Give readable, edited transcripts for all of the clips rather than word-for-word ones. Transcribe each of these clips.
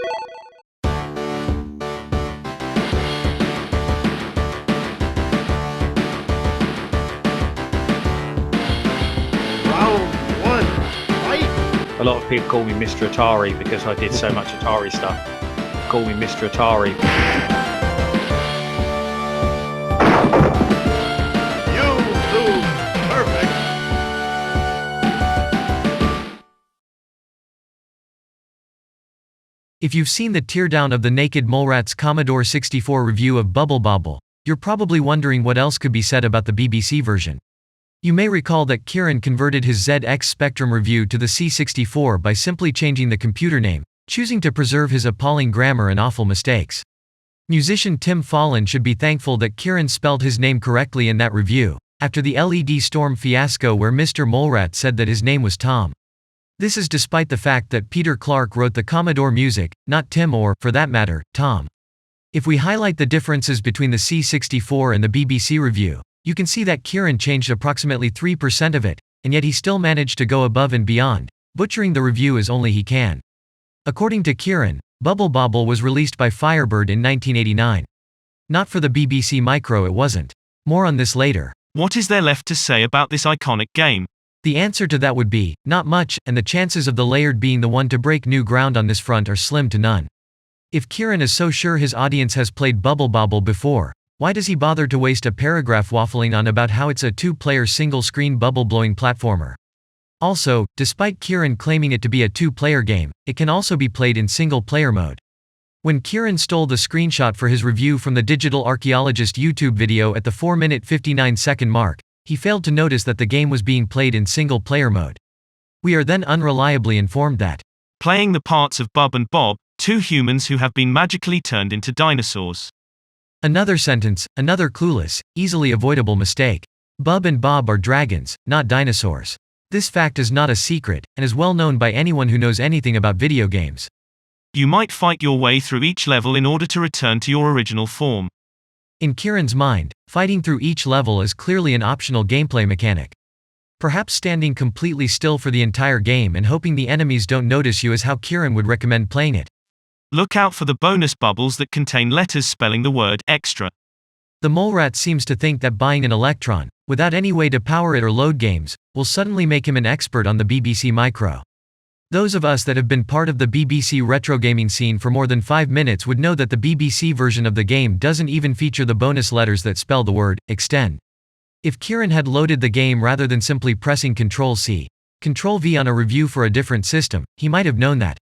Round one, fight! A lot of people call me Mr. Atari because I did so much Atari stuff. Call me Mr. Atari. You lose. Perfect. If you've seen the teardown of the Naked Mole Rat's Commodore 64 review of Bubble Bobble, you're probably wondering what else could be said about the BBC version. You may recall that Kieran converted his ZX Spectrum review to the C64 by simply changing the computer name, choosing to preserve his appalling grammar and awful mistakes. Musician Tim Fallon should be thankful that Kieran spelled his name correctly in that review, after the LED Storm fiasco where Mr. Molerat said that his name was Tom. This is despite the fact that Peter Clark wrote the Commodore music, not Tim or, for that matter, Tom. If we highlight the differences between the C64 and the BBC review, you can see that Kieran changed approximately 3% of it, and yet he still managed to go above and beyond, butchering the review as only he can. According to Kieran, Bubble Bobble was released by Firebird in 1989. Not for the BBC Micro, it wasn't. More on this later. What is there left to say about this iconic game? The answer to that would be, not much, and the chances of the Laird being the one to break new ground on this front are slim to none. If Kieran is so sure his audience has played Bubble Bobble before, why does he bother to waste a paragraph waffling on about how it's a two-player single-screen bubble-blowing platformer? Also, despite Kieran claiming it to be a two-player game, it can also be played in single-player mode. When Kieran stole the screenshot for his review from the Digital Archaeologist YouTube video at the 4-minute 59-second mark, he failed to notice that the game was being played in single-player mode. We are then unreliably informed that Playing the parts of Bub and Bob, two humans who have been magically turned into dinosaurs. Another sentence, another clueless, easily avoidable mistake. Bub and Bob are dragons, not dinosaurs. This fact is not a secret, and is well known by anyone who knows anything about video games. You might fight your way through each level in order to return to your original form. In Kieran's mind, fighting through each level is clearly an optional gameplay mechanic. Perhaps standing completely still for the entire game and hoping the enemies don't notice you is how Kieran would recommend playing it. Look out for the bonus bubbles that contain letters spelling the word extra. The Molerat seems to think that buying an Electron, without any way to power it or load games, will suddenly make him an expert on the BBC Micro. Those of us that have been part of the BBC retro gaming scene for more than 5 minutes would know that the BBC version of the game doesn't even feature the bonus letters that spell the word extend. If Kieran had loaded the game rather than simply pressing Ctrl-C, Ctrl-V on a review for a different system, he might have known that.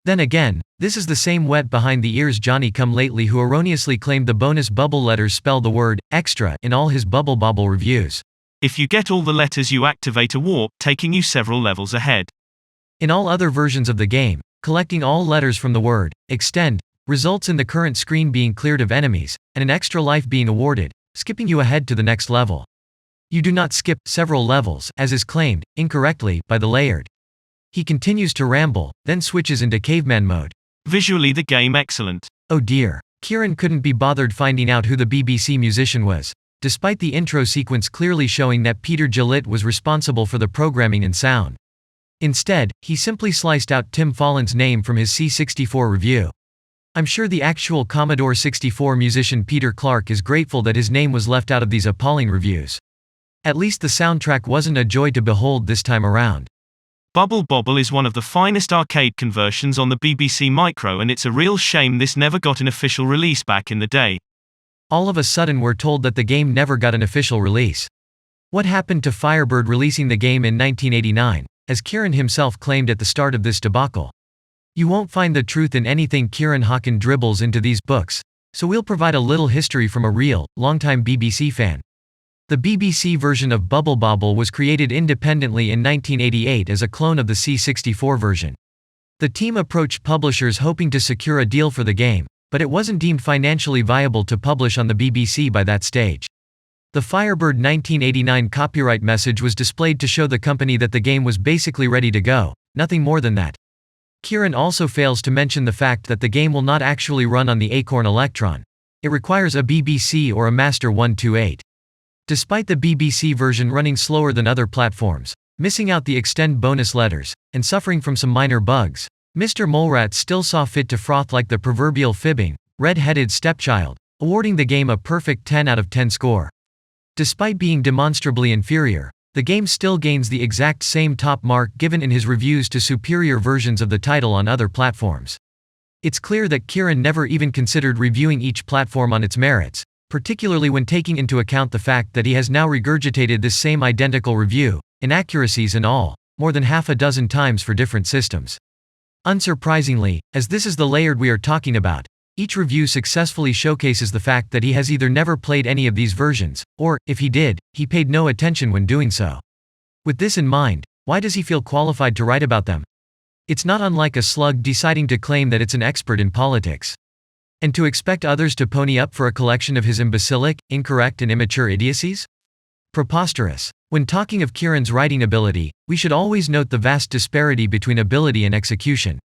Then again, this is the same wet behind the ears Johnny-come-lately who erroneously claimed the bonus bubble letters spell the word extra in all his Bubble Bobble reviews. If you get all the letters, you activate a warp, taking you several levels ahead. In all other versions of the game, collecting all letters from the word extend results in the current screen being cleared of enemies, and an extra life being awarded, skipping you ahead to the next level. You do not skip several levels, as is claimed, incorrectly, by the Laird. He continues to ramble, then switches into caveman mode. Visually the game excellent. Oh dear. Kieran couldn't be bothered finding out who the BBC musician was, despite the intro sequence clearly showing that Peter Gillett was responsible for the programming and sound. Instead, he simply sliced out Tim Fallon's name from his C64 review. I'm sure the actual Commodore 64 musician Peter Clark is grateful that his name was left out of these appalling reviews. At least the soundtrack wasn't a joy to behold this time around. Bubble Bobble is one of the finest arcade conversions on the BBC Micro, and it's a real shame this never got an official release back in the day. All of a sudden we're told that the game never got an official release. What happened to Firebird releasing the game in 1989, as Kieran himself claimed at the start of this debacle? You won't find the truth in anything Kieran Hawken dribbles into these books, so we'll provide a little history from a real, longtime BBC fan. The BBC version of Bubble Bobble was created independently in 1988 as a clone of the C64 version. The team approached publishers hoping to secure a deal for the game, but it wasn't deemed financially viable to publish on the BBC by that stage. The Firebird 1989 copyright message was displayed to show the company that the game was basically ready to go, nothing more than that. Kieran also fails to mention the fact that the game will not actually run on the Acorn Electron. It requires a BBC or a Master 128. Despite the BBC version running slower than other platforms, missing out the extend bonus letters, and suffering from some minor bugs, Mr. Molerat still saw fit to froth like the proverbial fibbing, red-headed stepchild, awarding the game a perfect 10 out of 10 score. Despite being demonstrably inferior, the game still gains the exact same top mark given in his reviews to superior versions of the title on other platforms. It's clear that Kieran never even considered reviewing each platform on its merits, particularly when taking into account the fact that he has now regurgitated this same identical review, inaccuracies and all, more than half a dozen times for different systems. Unsurprisingly, as this is the Laird we are talking about, each review successfully showcases the fact that he has either never played any of these versions, or, if he did, he paid no attention when doing so. With this in mind, why does he feel qualified to write about them? It's not unlike a slug deciding to claim that it's an expert in politics. And to expect others to pony up for a collection of his imbecilic, incorrect and immature idiocies? Preposterous. When talking of Kieran's writing ability, we should always note the vast disparity between ability and execution.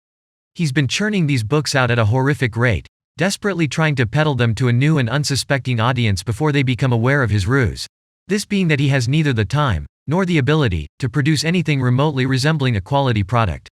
He's been churning these books out at a horrific rate, desperately trying to peddle them to a new and unsuspecting audience before they become aware of his ruse. This being that he has neither the time, nor the ability, to produce anything remotely resembling a quality product.